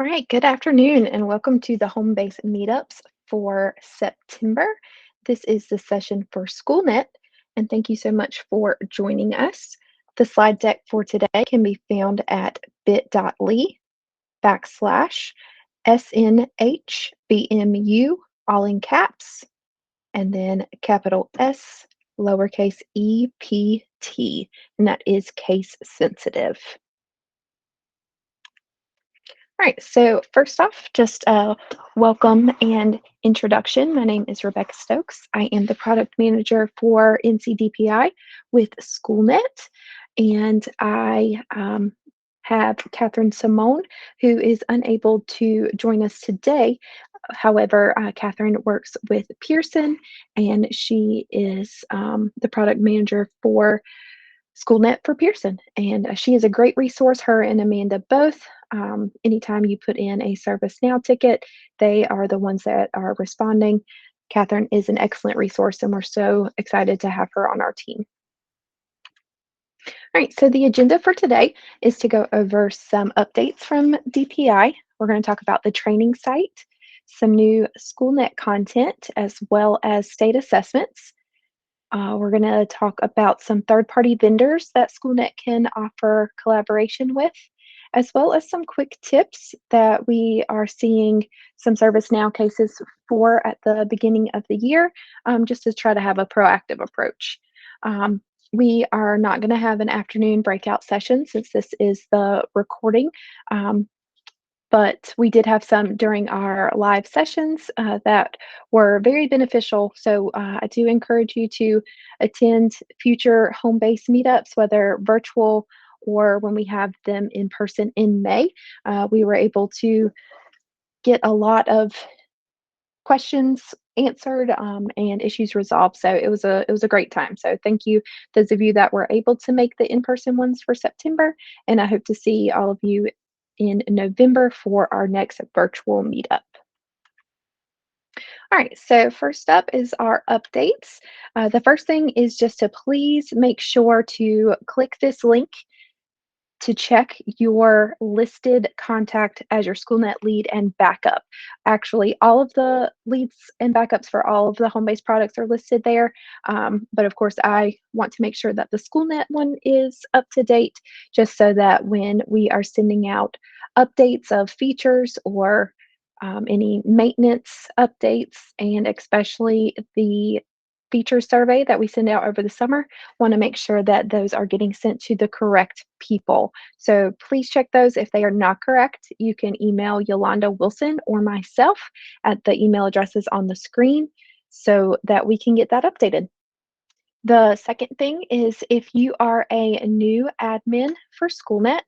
right, good afternoon and welcome to the home base meetups for September. This is the session for Schoolnet, and thank you so much for joining us. The slide deck for today can be found at bit.ly/SNHBMU, all in caps, and then capital S, lowercase EPT, and that is case sensitive. All right, so first off, just a welcome and introduction. My name is Rebecca Stokes. I am the product manager for NCDPI with Schoolnet, and I have Catherine Simone, who is unable to join us today. However, Catherine works with Pearson, and she is the product manager for Schoolnet for Pearson. And she is a great resource, her and Amanda both. Anytime you put in a ServiceNow ticket, they are the ones that are responding. Catherine is an excellent resource, and we're so excited to have her on our team. All right, so the agenda for today is to go over some updates from DPI. We're going to talk about the training site, some new Schoolnet content, as well as state assessments. We're going to talk about some third-party vendors that Schoolnet can offer collaboration with, as well as some quick tips that we are seeing some ServiceNow cases for at the beginning of the year, just to try to have a proactive approach. We are not going to have an afternoon breakout session since this is the recording. But we did have some during our live sessions that were very beneficial. So I do encourage you to attend future home-based meetups, whether virtual or when we have them in person in May. We were able to get a lot of questions answered and issues resolved. So it was a great time. So thank you, those of you that were able to make the in-person ones for September, and I hope to see all of you in November for our next virtual meetup. All right, so first up is our updates. The first thing is just to please make sure to click this link to check your listed contact as your Schoolnet lead and backup. Actually, all of the leads and backups for all of the home-based products are listed there. But of course, I want to make sure that the Schoolnet one is up to date, just so that when we are sending out updates of features or any maintenance updates, and especially the feature survey that we send out over the summer, want to make sure that those are getting sent to the correct people. So please check those. If they are not correct, you can email Yolanda Wilson or myself at the email addresses on the screen so that we can get that updated. The second thing is, if you are a new admin for Schoolnet,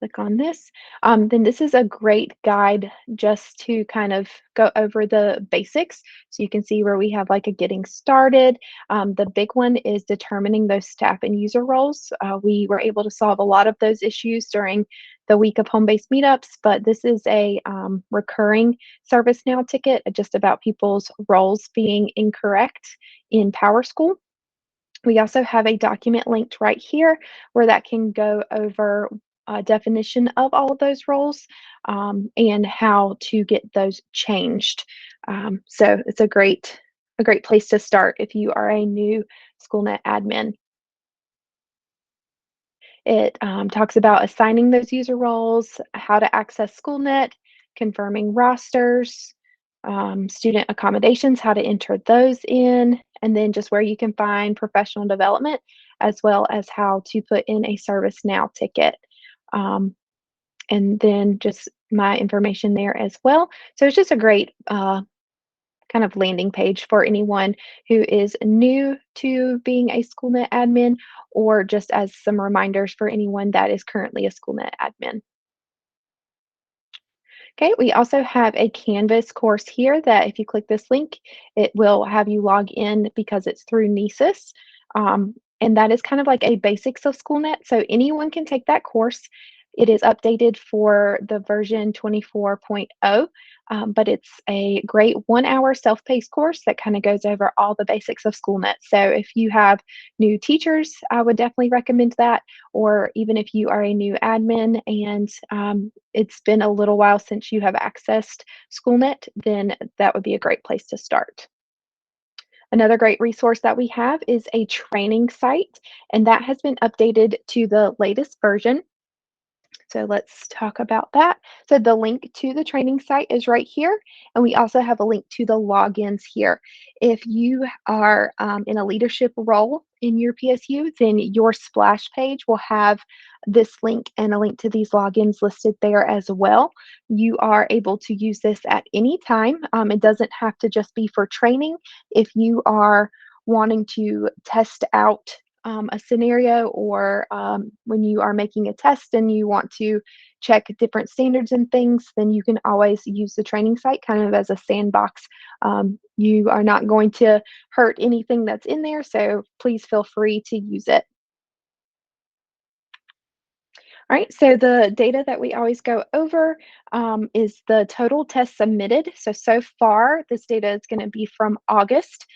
click on this, then this is a great guide just to kind of go over the basics. So you can see where we have like a getting started. The big one is determining those staff and user roles. We were able to solve a lot of those issues during the week of home-based meetups, but this is a recurring ServiceNow ticket just about people's roles being incorrect in PowerSchool. We also have a document linked right here where that can go over definition of all of those roles and how to get those changed. So it's a great place to start if you are a new Schoolnet admin. It talks about assigning those user roles, how to access Schoolnet, confirming rosters, student accommodations, how to enter those in, and then just where you can find professional development, as well as how to put in a ServiceNow ticket. And then just my information there as well. So it's just a great kind of landing page for anyone who is new to being a Schoolnet admin, or just as some reminders for anyone that is currently a Schoolnet admin. Okay, we also have a Canvas course here that if you click this link, it will have you log in because it's through Nessus. And that is kind of like a basics of Schoolnet. So anyone can take that course. It is updated for the version 24.0, but it's a great 1-hour self-paced course that kind of goes over all the basics of Schoolnet. So if you have new teachers, I would definitely recommend that. Or even if you are a new admin and it's been a little while since you have accessed Schoolnet, then that would be a great place to start. Another great resource that we have is a training site, and that has been updated to the latest version. So let's talk about that. So the link to the training site is right here, and we also have a link to the logins here. If you are in a leadership role in your PSU, then your splash page will have this link and a link to these logins listed there as well. You are able to use this at any time. It doesn't have to just be for training. If you are wanting to test out a scenario, or when you are making a test and you want to check different standards and things, then you can always use the training site kind of as a sandbox. You are not going to hurt anything that's in there, so please feel free to use it. All right, so the data that we always go over is the total tests submitted. So far, this data is going to be from August.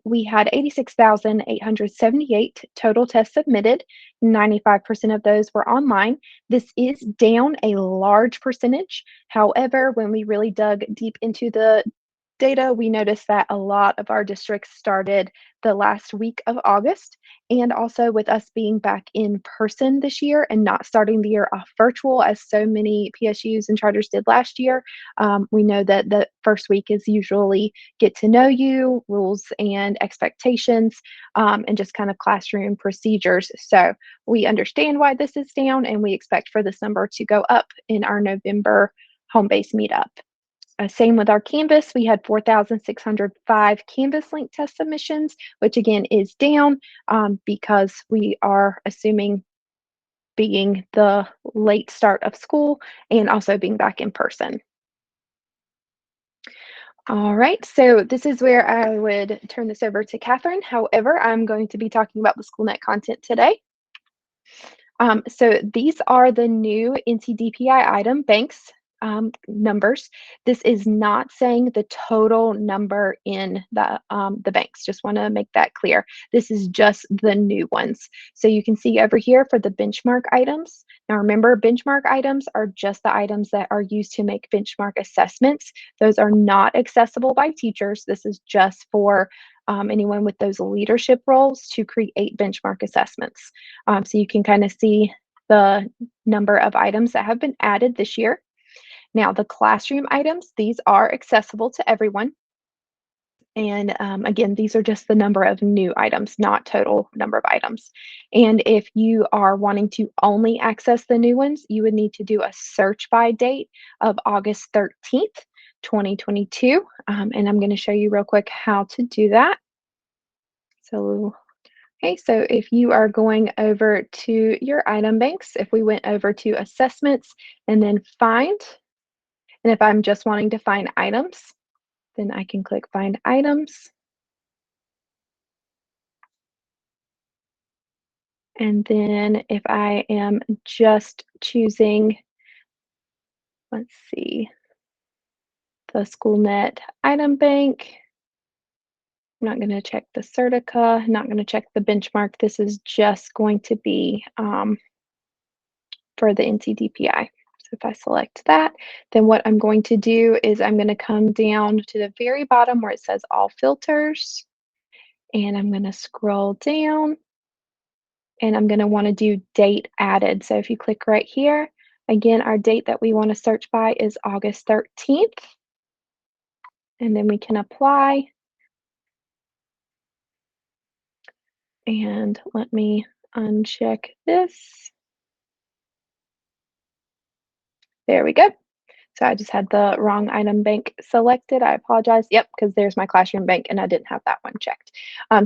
We had 86,878 total tests submitted. 95% of those were online. This is down a large percentage. However, when we really dug deep into the data, we noticed that a lot of our districts started the last week of August. And also with us being back in person this year and not starting the year off virtual as so many PSUs and charters did last year, we know that the first week is usually get to know you, rules and expectations, and just kind of classroom procedures. So we understand why this is down, and we expect for this number to go up in our November home base meetup. Same with our Canvas, we had 4,605 Canvas link test submissions, which again is down because we are assuming being the late start of school and also being back in person. All right, so this is where I would turn this over to Catherine. However, I'm going to be talking about the Schoolnet content today. So these are the new NCDPI item banks numbers. This is not saying the total number in the banks. Just want to make that clear. This is just the new ones. So you can see over here for the benchmark items. Now remember, benchmark items are just the items that are used to make benchmark assessments. Those are not accessible by teachers. This is just for anyone with those leadership roles to create benchmark assessments. So you can kind of see the number of items that have been added this year. Now, the classroom items, these are accessible to everyone. And again, these are just the number of new items, not total number of items. And if you are wanting to only access the new ones, you would need to do a search by date of August 13th, 2022. And I'm going to show you real quick how to do that. So, okay, so if you are going over to your item banks, if we went over to assessments and then find, and if I'm just wanting to find items, then I can click find items. And then if I am just choosing, let's see, the Schoolnet item bank, I'm not going to check the Certica, not going to check the benchmark. This is just going to be for the NCDPI. So if I select that, then what I'm going to do is I'm going to come down to the very bottom where it says all filters, and I'm going to scroll down, and I'm going to want to do date added. So if you click right here, again, our date that we want to search by is August 13th, and then we can apply. And let me uncheck this. There we go. So I just had the wrong item bank selected. I apologize. Yep, because there's my classroom bank and I didn't have that one checked.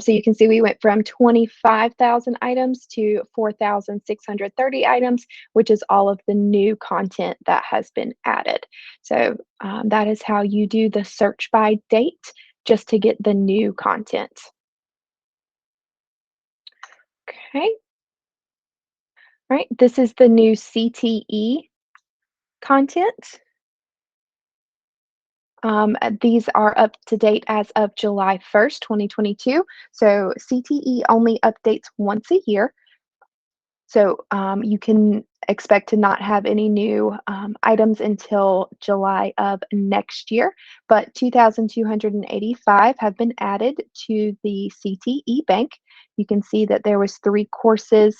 So you can see we went from 25,000 items to 4,630 items, which is all of the new content that has been added. So that is how you do the search by date just to get the new content. Okay. Right, this is the new CTE content. These are up to date as of July 1st, 2022. So CTE only updates once a year. So you can expect to not have any new items until July of next year. But 2,285 have been added to the CTE bank. You can see that there was 3 courses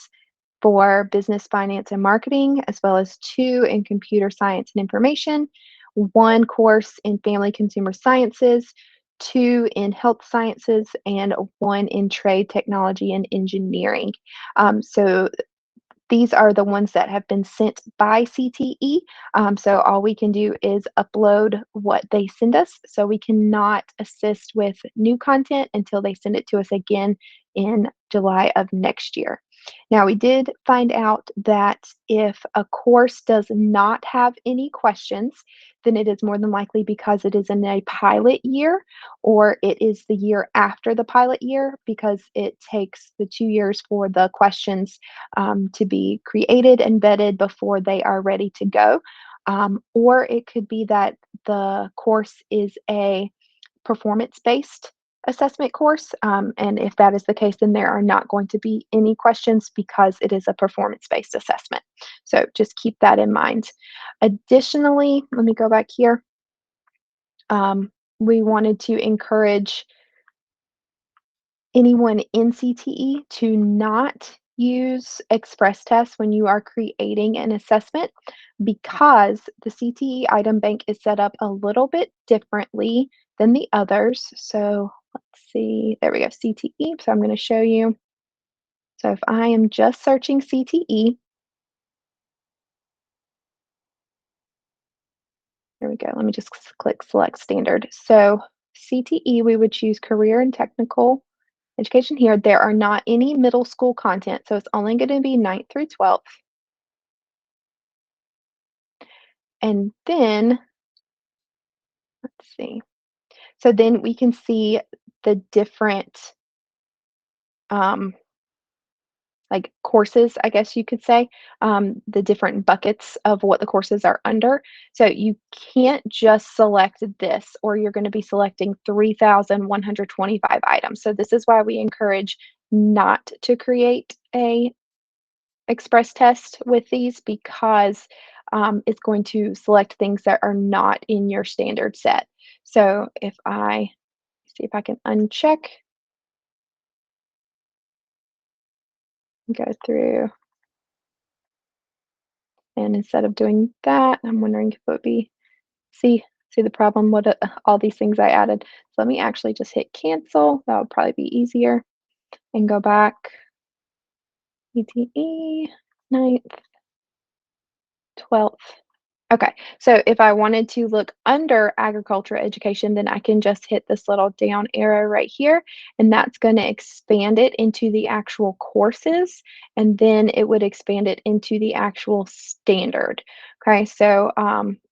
for business, finance, and marketing, as well as 2 in computer science and information, 1 course in family consumer sciences, 2 in health sciences, and 1 in trade, technology, and engineering. So these are the ones that have been sent by CTE. So all we can do is upload what they send us. So we cannot assist with new content until they send it to us again in July of next year. Now, we did find out that if a course does not have any questions, then it is more than likely because it is in a pilot year, or it is the year after the pilot year, because it takes the 2 years for the questions to be created and vetted before they are ready to go. Or it could be that the course is a performance-based assessment course. And if that is the case, then there are not going to be any questions because it is a performance-based assessment. So just keep that in mind. Additionally, let me go back here. We wanted to encourage anyone in CTE to not use express tests when you are creating an assessment, because the CTE item bank is set up a little bit differently than the others. So let's see, there we go, CTE. So I'm going to show you. So if I am just searching CTE, there we go. Let me just click select standard. So CTE, we would choose career and technical education here. There are not any middle school content, so it's only going to be 9th through 12th. And then, let's see. So then we can see the different um, like courses, I guess you could say, the different buckets of what the courses are under. So you can't just select this, or you're going to be selecting 3,125 items. So this is why we encourage not to create a express test with these, because it's going to select things that are not in your standard set. So if I see if I can uncheck, go through, and instead of doing that, I'm wondering if it would be, see the problem, what all these things I added. So let me actually just hit cancel. That would probably be easier, and go back. ETE, 9th, 12th. Okay, so if I wanted to look under agriculture education, then I can just hit this little down arrow right here, and that's going to expand it into the actual courses, and then it would expand it into the actual standard. Okay, so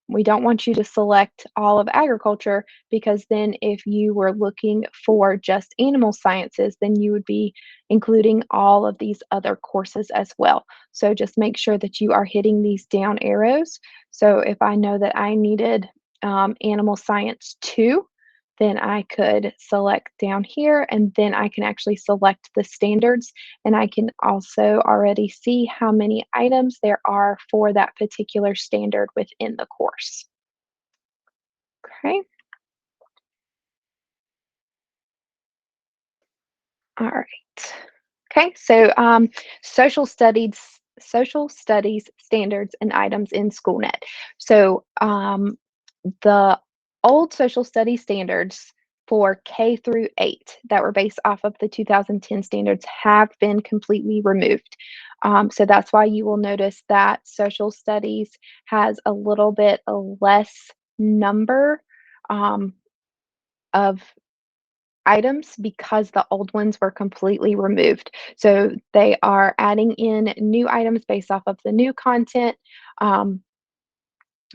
we don't want you to select all of agriculture, because then if you were looking for just animal sciences, then you would be including all of these other courses as well. So just make sure that you are hitting these down arrows. So if I know that I needed animal science 2, then I could select down here, and then I can actually select the standards, and I can also already see how many items there are for that particular standard within the course. Okay. All right. Okay, so social studies standards and items in Schoolnet. So the old social studies standards for K through 8 that were based off of the 2010 standards have been completely removed. So that's why you will notice that social studies has a little bit less number um, of items, because the old ones were completely removed. So they are adding in new items based off of the new content. Um,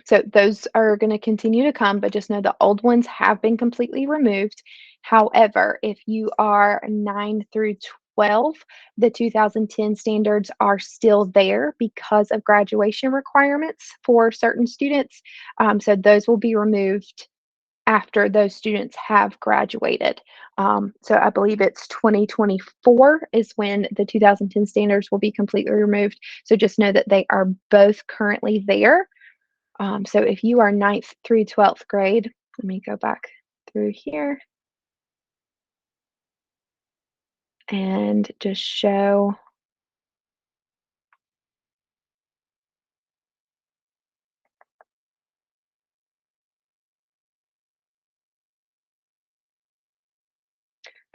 so those are going to continue to come, but just know the old ones have been completely removed. However, if you are 9 through 12, the 2010 standards are still there because of graduation requirements for certain students. So those will be removed after those students have graduated. So I believe it's 2024 is when the 2010 standards will be completely removed. So just know that they are both currently there. So if you are 9th through 12th grade, let me go back through here and just show.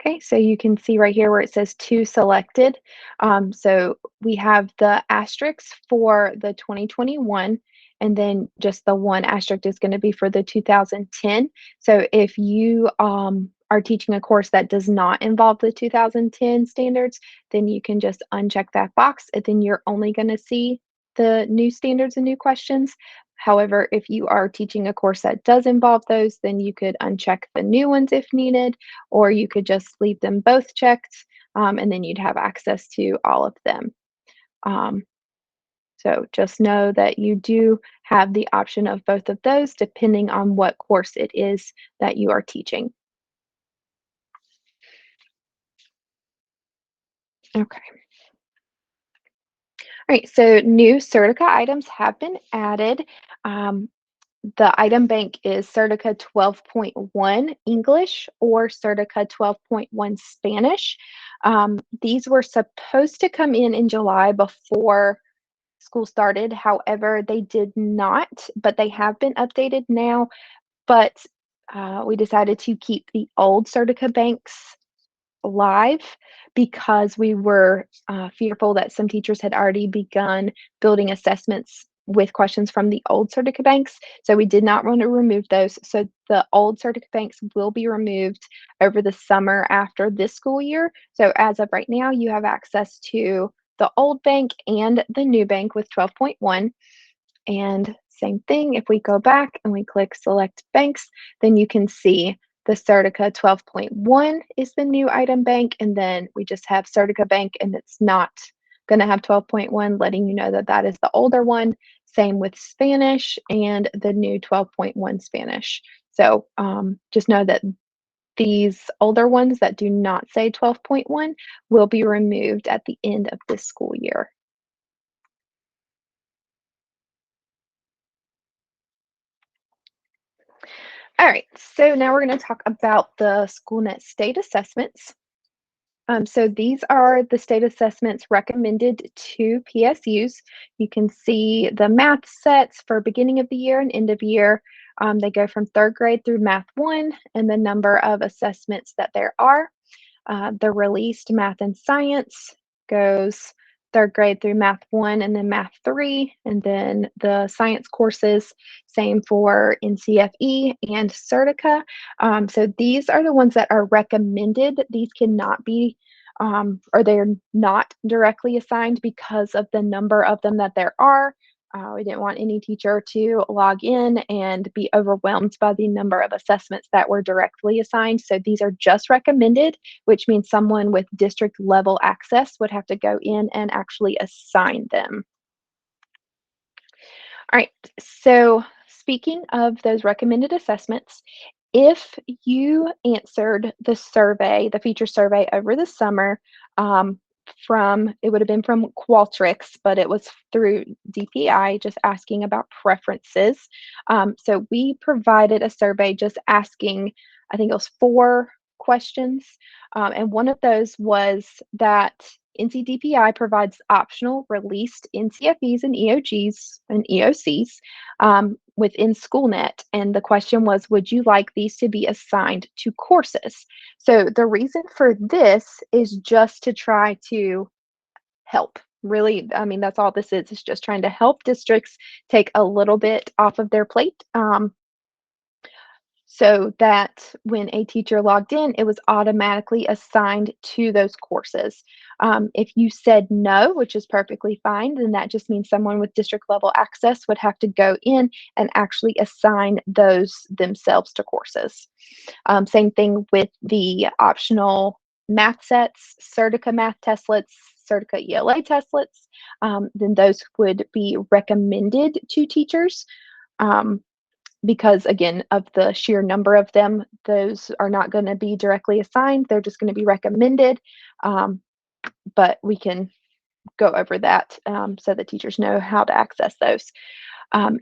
Okay, so you can see right here where it says two selected. So we have the asterisks for the 2021, and then just the one asterisk is going to be for the 2010. So if you are teaching a course that does not involve the 2010 standards, then you can just uncheck that box, and then you're only going to see the new standards and new questions. However, if you are teaching a course that does involve those, then you could uncheck the new ones if needed, or you could just leave them both checked, and then you'd have access to all of them. Um, so just know that you do have the option of both of those depending on what course it is that you are teaching. Okay. All right, so new Certica items have been added. Um, the item bank is Certica 12.1 English or Certica 12.1 Spanish. These were supposed to come in July before school started. However, they did not, but they have been updated now. But we decided to keep the old Certica banks live because we were fearful that some teachers had already begun building assessments with questions from the old Certica banks. So we did not want to remove those. So the old Certica banks will be removed over the summer after this school year. So as of right now, you have access to the old bank and the new bank with 12.1. And same thing, if we go back and we click select banks, then you can see the Certica 12.1 is the new item bank, and then we just have Certica bank and it's not going to have 12.1, letting you know that that is the older one. Same with Spanish and the new 12.1 Spanish. So just know that these older ones that do not say 12.1 will be removed at the end of this school year. All right, so now we're going to talk about the Schoolnet state assessments. So these are the state assessments recommended to PSUs. You can see the math sets for beginning of the year and end of year. They go from 3rd grade through Math 1 and the number of assessments that there are. The released math and science goes 3rd grade through Math 1 and then Math 3, and then the science courses, same for NCFE and Certica. So these are the ones that are recommended. These cannot be, or they're not directly assigned because of the number of them that there are. We didn't want any teacher to log in and be overwhelmed by the number of assessments that were directly assigned. So these are just recommended, which means someone with district level access would have to go in and actually assign them. All right, so speaking of those recommended assessments, if you answered the survey, the feature survey over the summer, it would have been from Qualtrics, but it was through DPI, just asking about preferences. So we provided a survey just asking, I think it was 4 questions. And one of those was that NCDPI provides optional released NCFEs and EOGs and EOCs within Schoolnet. And the question was, would you like these to be assigned to courses? So the reason for this is just to try to help. Really, I mean, that's all this is. It's just trying to help districts take a little bit off of their plate. So that when a teacher logged in, it was automatically assigned to those courses. If you said no, which is perfectly fine, then that just means someone with district level access would have to go in and actually assign those themselves to courses. Same thing with the optional math sets, Certica math testlets, Certica ELA testlets, then those would be recommended to teachers. Because again, of the sheer number of them, those are not going to be directly assigned. They're just going to be recommended. But we can go over that so that teachers know how to access those.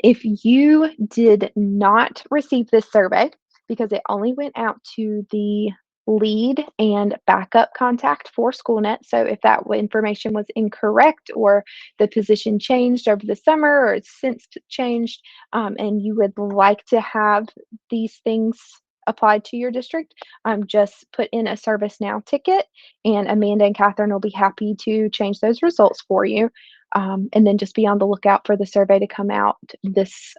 If you did not receive this survey, because it only went out to the lead and backup contact for Schoolnet, so if that information was incorrect or the position changed over the summer or it's since changed, and you would like to have these things applied to your district, just put in a ServiceNow ticket, and Amanda and Catherine will be happy to change those results for you. And then just be on the lookout for the survey to come out this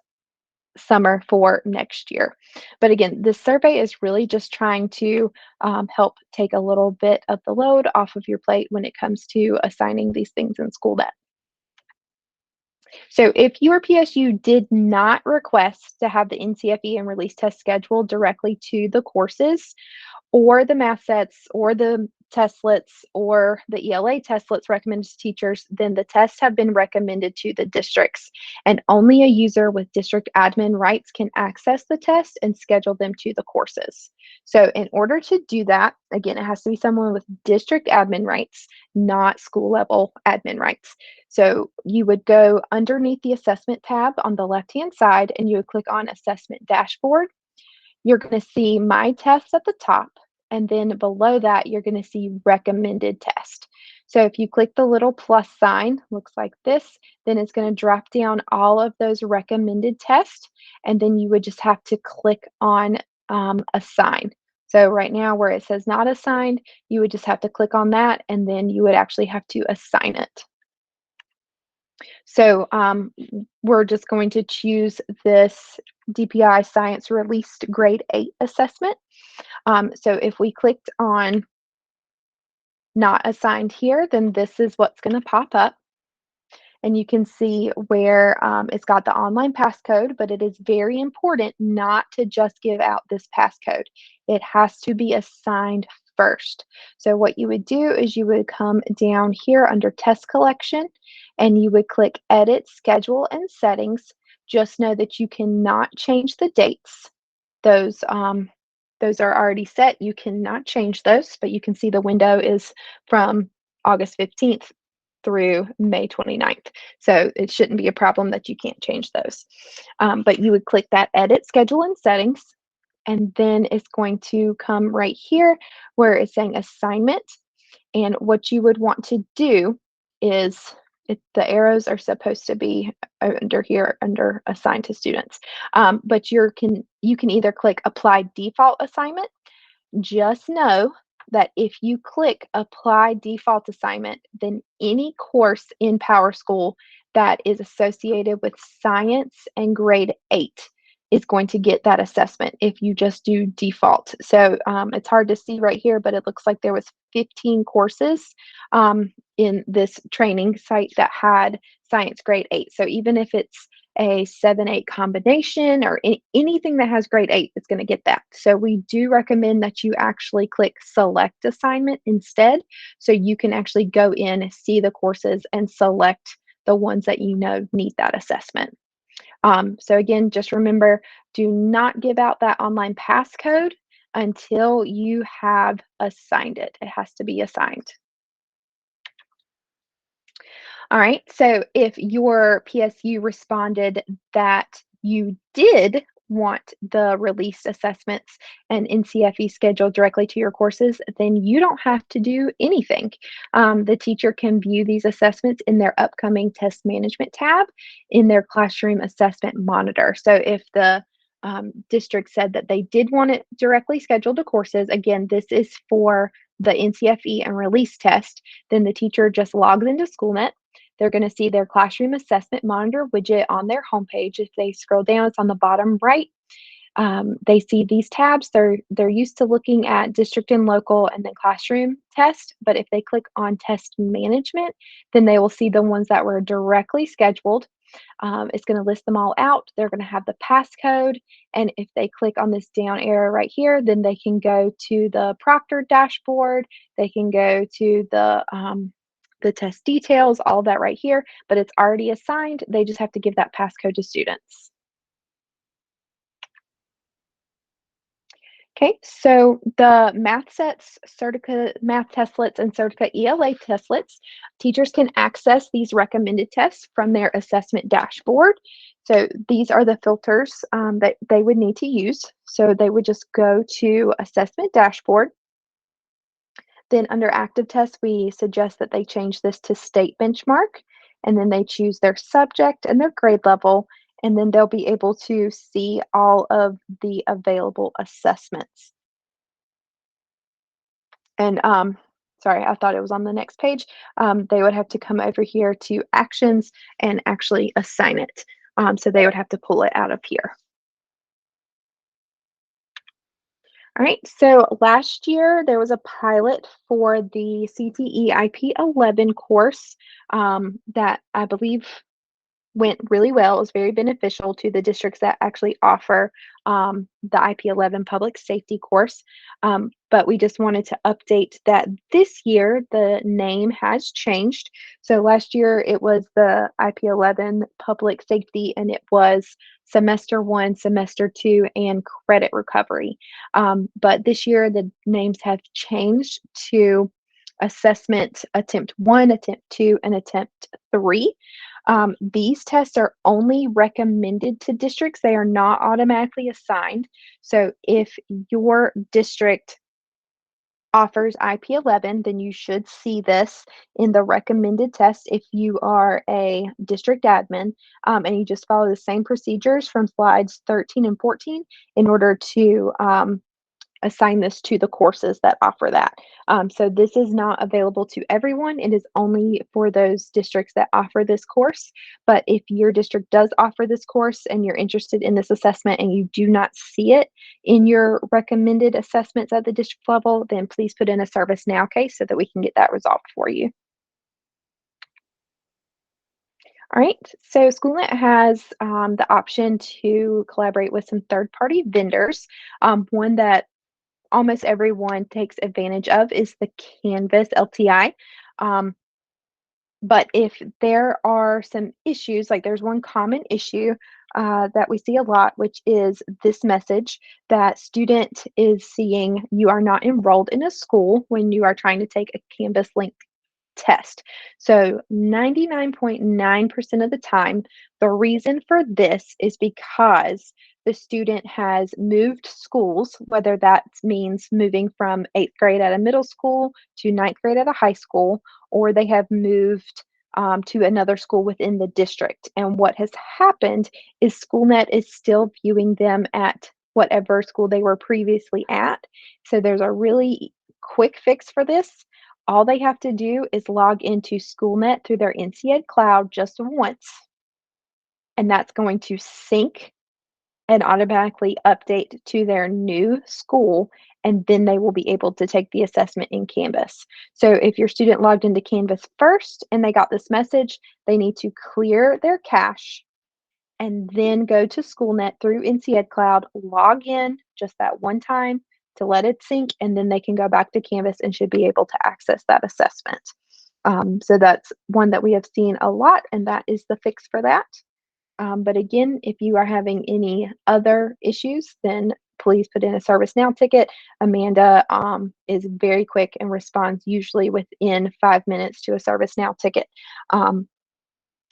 summer for next year. But again, this survey is really just trying to help take a little bit of the load off of your plate when it comes to assigning these things in Schoolnet. So if your PSU did not request to have the NCFE and release test scheduled directly to the courses, or the math sets, or the testlets, or the ELA testlets recommended to teachers, then the tests have been recommended to the districts. And only a user with district admin rights can access the test and schedule them to the courses. So in order to do that, again, it has to be someone with district admin rights, not school level admin rights. So you would go underneath the assessment tab on the left-hand side, and you would click on Assessment Dashboard. You're going to see My Tests at the top, and then below that, you're going to see Recommended Test. So if you click the little plus sign, looks like this, then it's going to drop down all of those recommended tests, and then you would just have to click on Assign. So right now where it says Not Assigned, you would just have to click on that, and then you would actually have to assign it. So we're just going to choose this DPI Science Released Grade 8 assessment. So if we clicked on Not Assigned here, then this is what's going to pop up. And you can see where it's got the online passcode, but it is very important not to just give out this passcode. It has to be assigned first. So what you would do is you would come down here under Test Collection, and you would click Edit, Schedule, and Settings. Just know that you cannot change the dates. Those are already set. You cannot change those, but you can see the window is from August 15th through May 29th. So it shouldn't be a problem that you can't change those. But you would click that Edit, Schedule, and Settings, and then it's going to come right here where it's saying Assignment. And what you would want to do is, the arrows are supposed to be under here under Assigned to Students. But you can either click Apply Default Assignment. Just know that if you click Apply Default Assignment, then any course in PowerSchool that is associated with Science and Grade 8 is going to get that assessment if you just do default. So it's hard to see right here, but it looks like there was 15 courses in this training site that had Science Grade 8. So even if it's a 7-8 combination or anything that has Grade 8, it's going to get that. So we do recommend that you actually click Select Assignment instead, so you can actually go in, see the courses, and select the ones that you know need that assessment. So again, just remember, do not give out that online passcode until you have assigned it. It has to be assigned. All right, so if your PSU responded that you did want the released assessments and NCFE scheduled directly to your courses, then you don't have to do anything. The teacher can view these assessments in their upcoming test management tab in their classroom assessment monitor. So if the district said that they did want it directly scheduled to courses, again, this is for the NCFE and release test, then the teacher just logs into Schoolnet. They're going to see their classroom assessment monitor widget on their homepage. If they scroll down, it's on the bottom right. They see these tabs. They're used to looking at district and local and then classroom test, but if they click on test management, then they will see the ones that were directly scheduled. It's going to list them all out. They're going to have the passcode. And if they click on this down arrow right here, then they can go to the proctor dashboard. They can go to the test details, all of that right here, but it's already assigned. They just have to give that passcode to students. Okay, so the math sets, Certica math testlets, and Certica ELA testlets, teachers can access these recommended tests from their assessment dashboard. So these are the filters that they would need to use. So they would just go to assessment dashboard. Then under active tests, we suggest that they change this to state benchmark, and then they choose their subject and their grade level, and then they'll be able to see all of the available assessments. And sorry, I thought it was on the next page. They would have to come over here to actions and actually assign it. So they would have to pull it out of here. All right, so last year there was a pilot for the CTE IP11 course that I believe went really well. It was very beneficial to the districts that actually offer the IP11 public safety course. But we just wanted to update that this year the name has changed. So last year it was the IP11 public safety, and it was semester 1, semester 2, and credit recovery. But this year the names have changed to assessment attempt 1, attempt 2, and attempt 3. These tests are only recommended to districts. They are not automatically assigned. So if your district offers IP11, then you should see this in the recommended test if you are a district admin, and you just follow the same procedures from slides 13 and 14 in order to assign this to the courses that offer that. So this is not available to everyone. It is only for those districts that offer this course. But if your district does offer this course and you're interested in this assessment and you do not see it in your recommended assessments at the district level, then please put in a service now case so that we can get that resolved for you. All right, so Schoolnet has the option to collaborate with some third-party vendors. One that almost everyone takes advantage of is the Canvas LTI. But if there are some issues, like there's one common issue that we see a lot, which is this message that student is seeing you are not enrolled in a school when you are trying to take a Canvas link test. So 99.9% of the time, the reason for this is because the student has moved schools, whether that means moving from 8th grade at a middle school to 9th grade at a high school, or they have moved to another school within the district. And what has happened is Schoolnet is still viewing them at whatever school they were previously at. So there's a really quick fix for this. All they have to do is log into Schoolnet through their NCED cloud just once, and that's going to sync and automatically update to their new school, and then they will be able to take the assessment in Canvas. So if your student logged into Canvas first and they got this message, they need to clear their cache and then go to Schoolnet through NCED Cloud, log in just that one time to let it sync, and then they can go back to Canvas and should be able to access that assessment. So that's one that we have seen a lot, and that is the fix for that. But again, if you are having any other issues, then please put in a ServiceNow ticket. Amanda is very quick and responds usually within 5 minutes to a ServiceNow ticket.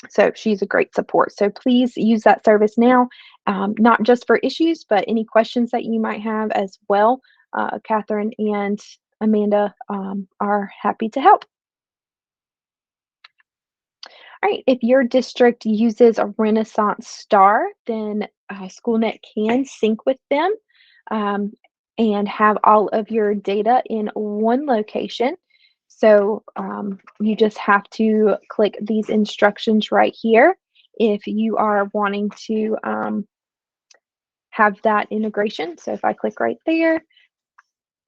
So she's a great support. So please use that service now, not just for issues, but any questions that you might have as well. Catherine and Amanda are happy to help. All right, if your district uses a Renaissance Star, then Schoolnet can sync with them and have all of your data in one location. So you just have to click these instructions right here if you are wanting to have that integration. So if I click right there,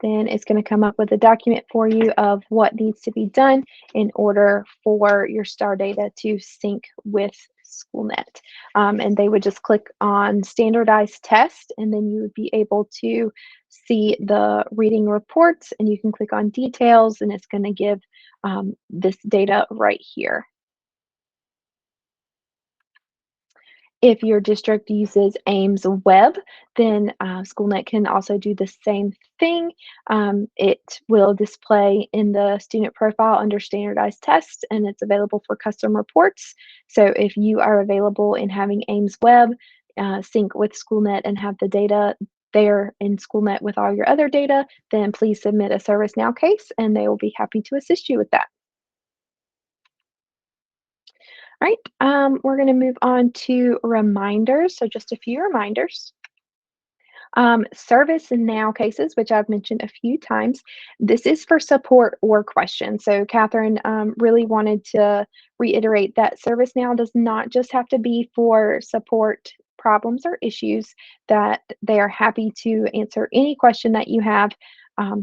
then it's going to come up with a document for you of what needs to be done in order for your star data to sync with Schoolnet. And they would just click on standardized test, and then you would be able to see the reading reports, and you can click on details, and it's going to give this data right here. If your district uses Ames Web, then Schoolnet can also do the same thing. It will display in the student profile under standardized tests, and it's available for custom reports. So if you are available in having Ames Web sync with Schoolnet and have the data there in Schoolnet with all your other data, then please submit a ServiceNow case, and they will be happy to assist you with that. Right, we're going to move on to reminders. So just a few reminders. ServiceNow cases, which I've mentioned a few times, this is for support or questions. So Catherine really wanted to reiterate that ServiceNow does not just have to be for support problems or issues, that they are happy to answer any question that you have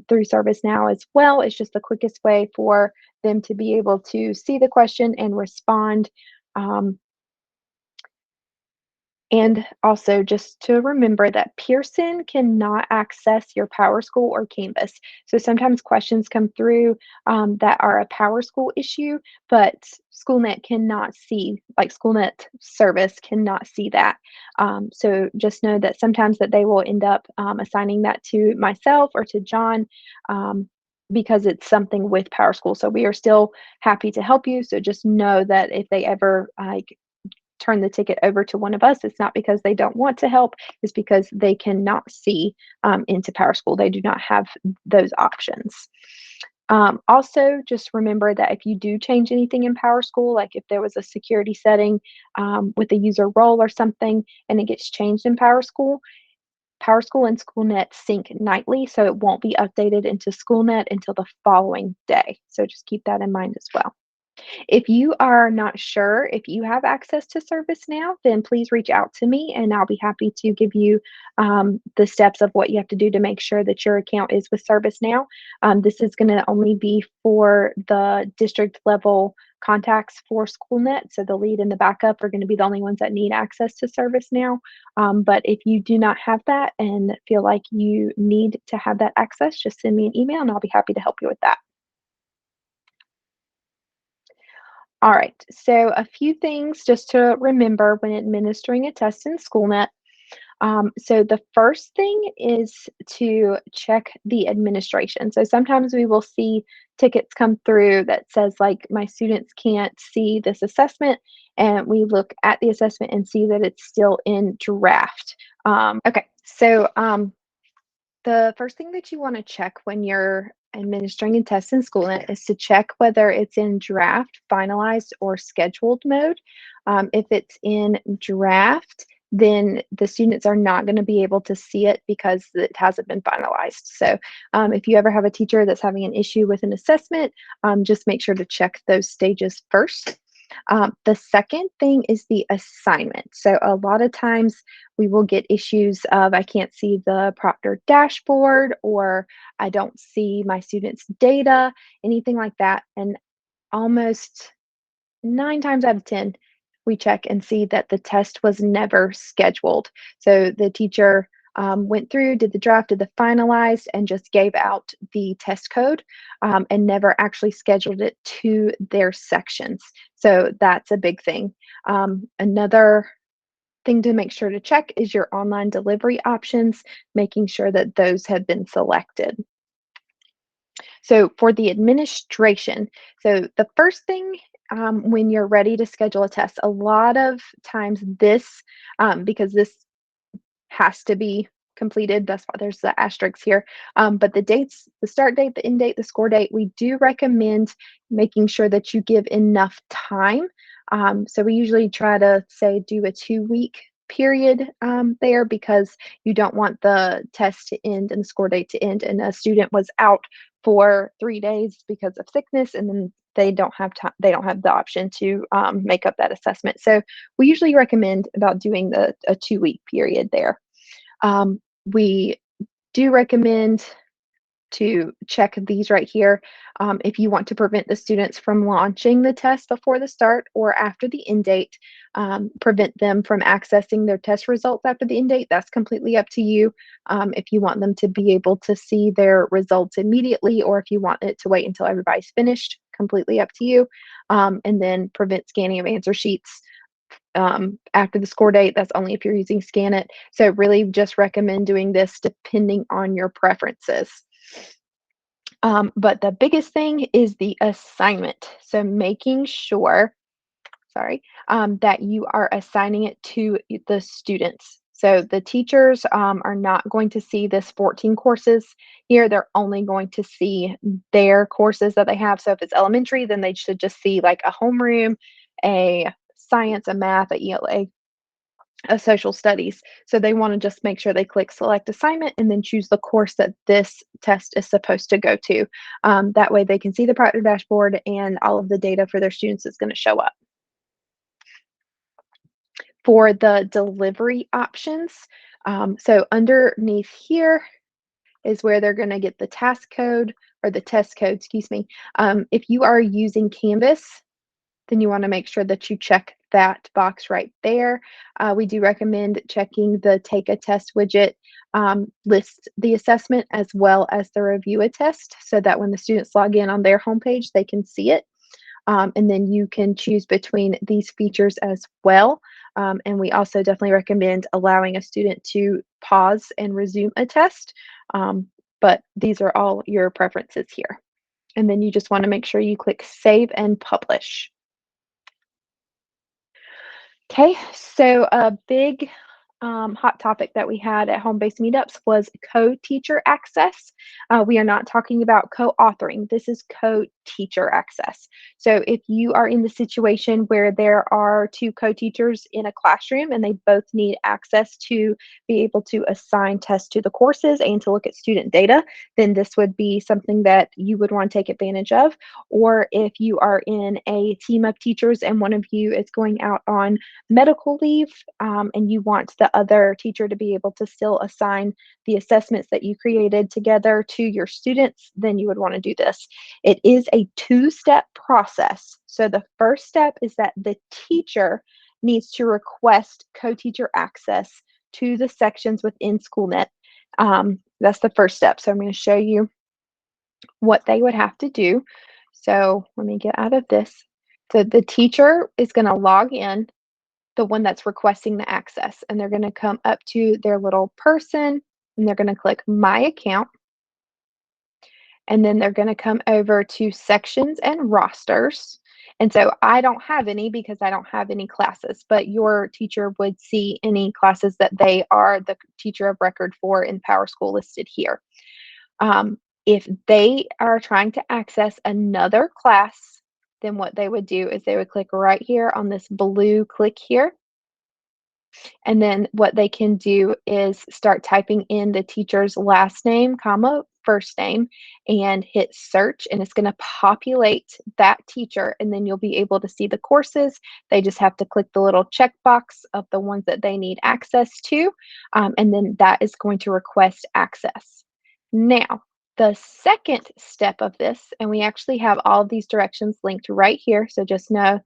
through ServiceNow as well. It's just the quickest way for them to be able to see the question and respond. And also just to remember that Pearson cannot access your PowerSchool or Canvas. So sometimes questions come through that are a PowerSchool issue, but Schoolnet cannot see, like Schoolnet service cannot see that. So just know that sometimes that they will end up assigning that to myself or to John, because it's something with PowerSchool. So we are still happy to help you. So just know that if they ever turn the ticket over to one of us, it's not because they don't want to help, it's because they cannot see into PowerSchool. They do not have those options. Also, just remember that if you do change anything in PowerSchool, like if there was a security setting with a user role or something, and it gets changed in PowerSchool and Schoolnet sync nightly, so it won't be updated into Schoolnet until the following day. So just keep that in mind as well. If you are not sure if you have access to ServiceNow, then please reach out to me and I'll be happy to give you the steps of what you have to do to make sure that your account is with ServiceNow. This is going to only be for the district level contacts for Schoolnet. So the lead and the backup are going to be the only ones that need access to ServiceNow. But if you do not have that and feel like you need to have that access, just send me an email and I'll be happy to help you with that. All right, so a few things just to remember when administering a test in Schoolnet. So the first thing is to check the administration. So sometimes we will see tickets come through that says like my students can't see this assessment, and we look at the assessment and see that it's still in draft. Okay, so the first thing that you want to check when you're administering a test in Schoolnet is to check whether it's in draft, finalized, or scheduled mode. If it's in draft, then the students are not going to be able to see it because it hasn't been finalized. So if you ever have a teacher that's having an issue with an assessment, just make sure to check those stages first. The second thing is the assignment. So a lot of times we will get issues of I can't see the proctor dashboard, or I don't see my students' data, anything like that. And almost 9 times out of 10, we check and see that the test was never scheduled. So the teacher went through, did the draft, did the finalized, and just gave out the test code and never actually scheduled it to their sections. So that's a big thing. Another thing to make sure to check is your online delivery options, making sure that those have been selected. So for the administration, so the first thing when you're ready to schedule a test, a lot of times this, because this has to be completed, that's why there's the asterisks here, but the dates, the start date, the end date, the score date, we do recommend making sure that you give enough time. So we usually try to say do a 2-week period there, because you don't want the test to end and the score date to end and a student was out for 3 days because of sickness, and then they don't have time, they don't have the option to make up that assessment. So we usually recommend about doing a 2-week period there. We do recommend to check these right here. If you want to prevent the students from launching the test before the start or after the end date, prevent them from accessing their test results after the end date, that's completely up to you. If you want them to be able to see their results immediately, or if you want it to wait until everybody's finished, completely up to you. And then prevent scanning of answer sheets after the score date. That's only if you're using Scannet. So really just recommend doing this depending on your preferences. But the biggest thing is the assignment. So making sure, that you are assigning it to the students. So the teachers are not going to see this 14 courses here. They're only going to see their courses that they have. So if it's elementary, then they should just see like a homeroom, a science, a math, a ELA, a social studies. So they want to just make sure they click select assignment and then choose the course that this test is supposed to go to. That way they can see the Proctor dashboard and all of the data for their students is going to show up. For the delivery options, so underneath here is where they're going to get the task code or the test code, excuse me. If you are using Canvas, then you want to make sure that you check that box right there. We do recommend checking the Take a Test widget, lists the assessment as well as the Review a Test, so that when the students log in on their homepage, they can see it. And then you can choose between these features as well. And we also definitely recommend allowing a student to pause and resume a test. But these are all your preferences here. And then you just want to make sure you click Save and Publish. Okay, so a big hot topic that we had at home-based meetups was co-teacher access. We are not talking about co-authoring. This is co-teacher access. So if you are in the situation where there are two co-teachers in a classroom and they both need access to be able to assign tests to the courses and to look at student data, then this would be something that you would want to take advantage of. Or if you are in a team of teachers and one of you is going out on medical leave and you want the other teacher to be able to still assign the assessments that you created together to your students, then you would want to do this. It is a two-step process. So the first step is that the teacher needs to request co-teacher access to the sections within Schoolnet. That's the first step. So I'm going to show you what they would have to do. So let me get out of this. So the teacher is going to log in, the one that's requesting the access, and they're going to come up to their little person and they're going to click My Account. And then they're going to come over to Sections and Rosters. And so I don't have any because I don't have any classes, but your teacher would see any classes that they are the teacher of record for in PowerSchool listed here. If they are trying to access another class, then what they would do is they would click right here on this blue click here. And then what they can do is start typing in the teacher's last name, comma, first name, and hit search, and it's going to populate that teacher, and then you'll be able to see the courses. They just have to click the little checkbox of the ones that they need access to, and then that is going to request access. Now, the second step of this, and we actually have all of these directions linked right here, so just know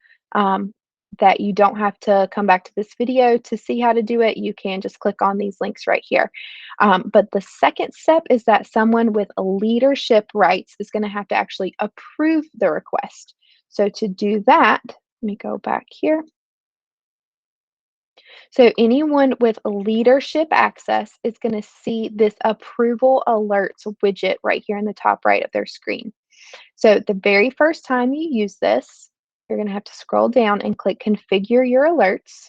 that you don't have to come back to this video to see how to do it. You can just click on these links right here. But the second step is that someone with leadership rights is going to have to actually approve the request. So to do that, let me go back here. So anyone with leadership access is going to see this approval alerts widget right here in the top right of their screen. So the very first time you use this, you're going to have to scroll down and click Configure Your Alerts.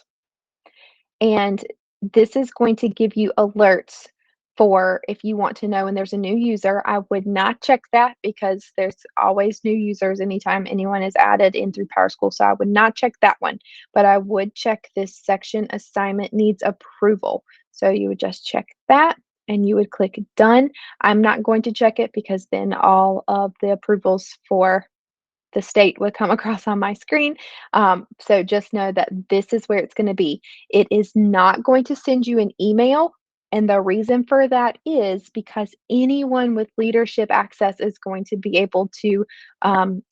And this is going to give you alerts for if you want to know when there's a new user. I would not check that because there's always new users anytime anyone is added in through PowerSchool. So I would not check that one, but I would check this section assignment needs approval. So you would just check that and you would click Done. I'm not going to check it because then all of the approvals for the state would come across on my screen. So just know that this is where it's going to be. It is not going to send you an email And the reason for that is because anyone with leadership access is going to be able to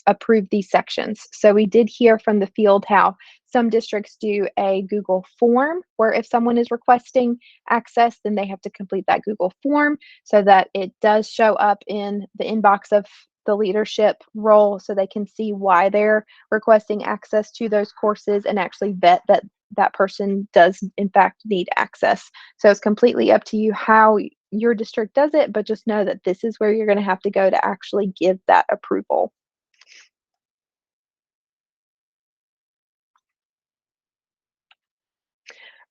approve these sections. So we did hear from the field how some districts do a Google form where if someone is requesting access, then they have to complete that Google form so that it does show up in the inbox of the leadership role so they can see why they're requesting access to those courses and actually vet that that person does in fact need access. So it's completely up to you how your district does it, but just know that this is where you're going to have to go to actually give that approval.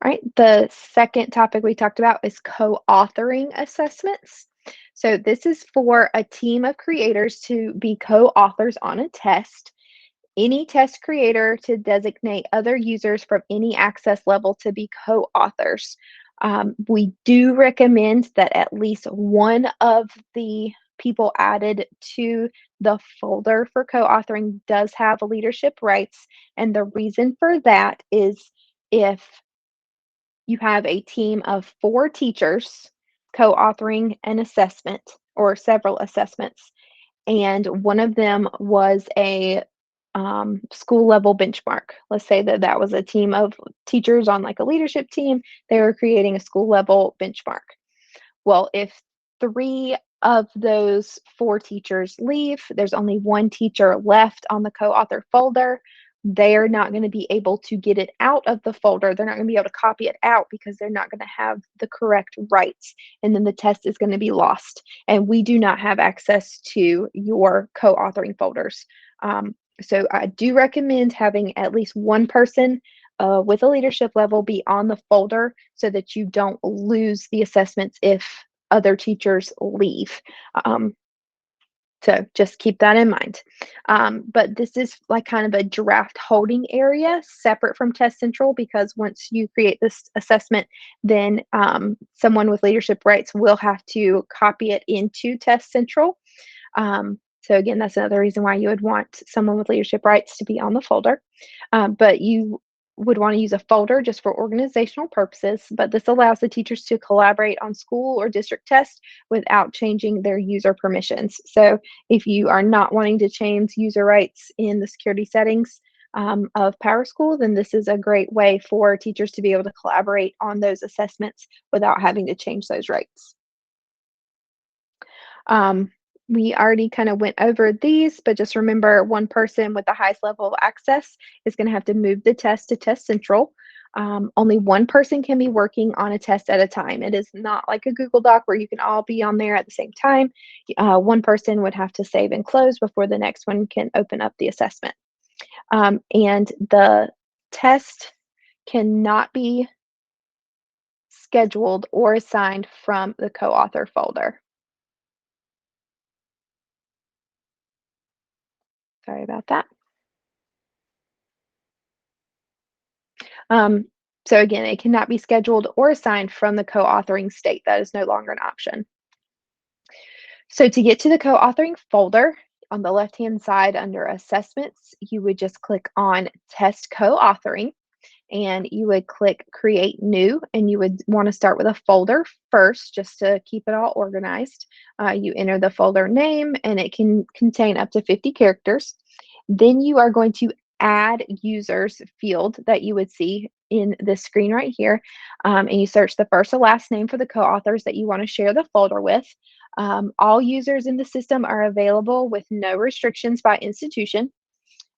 All right, the second topic we talked about is co-authoring assessments. So this is for a team of creators to be co-authors on a test. Any test creator to designate other users from any access level to be co-authors. We do recommend that at least one of the people added to the folder for co-authoring does have leadership rights. And the reason for that is if you have a team of 4 teachers co-authoring an assessment or several assessments, and one of them was a school level benchmark. Let's say that that was a team of teachers on like a leadership team. They were creating a school level benchmark. Well, if 3 of those 4 teachers leave, there's only 1 teacher left on the co-author folder. They're not going to be able to get it out of the folder. They're not going to be able to copy it out because they're not going to have the correct rights. And then the test is going to be lost. And we do not have access to your co-authoring folders. So I do recommend having at least one person with a leadership level be on the folder so that you don't lose the assessments if other teachers leave. So just keep that in mind. But this is like kind of a draft holding area separate from Test Central because once you create this assessment, then someone with leadership rights will have to copy it into Test Central. So again, that's another reason why you would want someone with leadership rights to be on the folder. But you would want to use a folder just for organizational purposes, but this allows the teachers to collaborate on school or district tests without changing their user permissions. So if you are not wanting to change user rights in the security settings of PowerSchool, then this is a great way for teachers to be able to collaborate on those assessments without having to change those rights. We already kind of went over these, but just remember one person with the highest level of access is going to have to move the test to Test Central. Only one person can be working on a test at a time. It is not like a Google Doc where you can all be on there at the same time. One person would have to save and close before the next one can open up the assessment. And the test cannot be scheduled or assigned from the co-author folder. Sorry about that. So again, it cannot be scheduled or assigned from the co-authoring state. That is no longer an option. So to get to the co-authoring folder, on the left-hand side under assessments, you would just click on test co-authoring and you would click create new and you would want to start with a folder first just to keep it all organized. You enter the folder name and it can contain up to 50 characters. Then you are going to add users field that you would see in this screen right here. And you search the first or last name for the co-authors that you want to share the folder with. All users in the system are available with no restrictions by institution.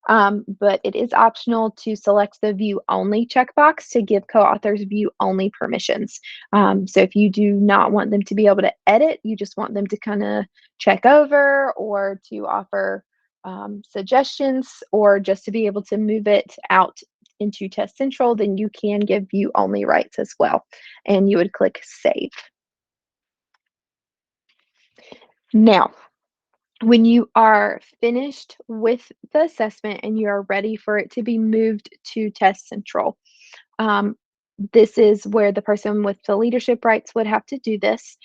But it is optional to select the view only checkbox to give co-authors view only permissions. So if you do not want them to be able to edit, you just want them to kind of check over or to offer suggestions or just to be able to move it out into Test Central, then you can give view only rights as well. And you would click save. Now, when you are finished with the assessment and you are ready for it to be moved to Test Central, this is where the person with the leadership rights would have to do this.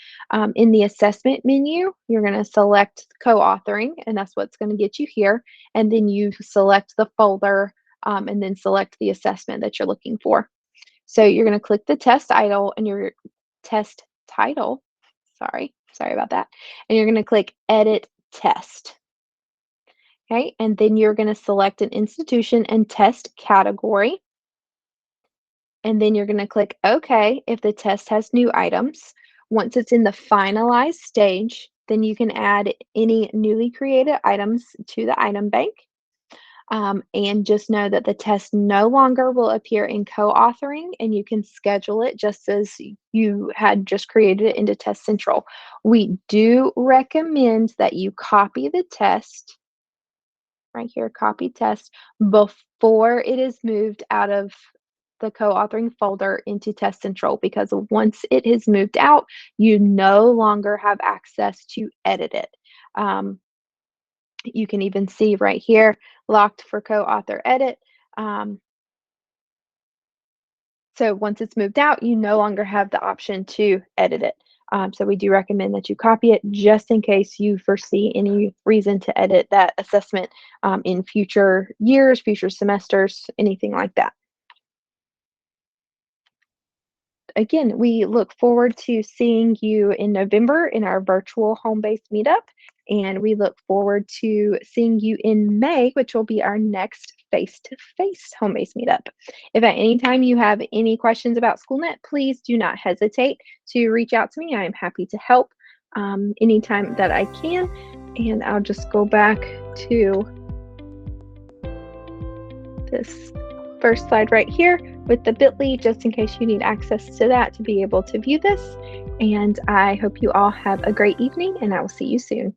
In the assessment menu, you're going to select co-authoring, and that's what's going to get you here. And then you select the folder and then select the assessment that you're looking for. So you're going to click the test title and your test title. Sorry about that. And you're going to click Edit Test. Okay, and then you're going to select an institution and test category. And then you're going to click OK if the test has new items. Once it's in the finalized stage, then you can add any newly created items to the item bank. And just know that the test no longer will appear in co-authoring, and you can schedule it just as you had just created it into Test Central. We do recommend that you copy the test, right here, copy test, before it is moved out of the co-authoring folder into Test Central, because once it is moved out, you no longer have access to edit it. You can even see right here, locked for co-author edit. So once it's moved out, you no longer have the option to edit it. So we do recommend that you copy it just in case you foresee any reason to edit that assessment in future years, future semesters, anything like that. Again, we look forward to seeing you in November in our virtual home-based meetup, and we look forward to seeing you in May, which will be our next face-to-face home-based meetup. If at any time you have any questions about Schoolnet, please do not hesitate to reach out to me. I am happy to help anytime that I can, and I'll just go back to this first slide right here with the bit.ly, just in case you need access to that to be able to view this. And I hope you all have a great evening, and I will see you soon.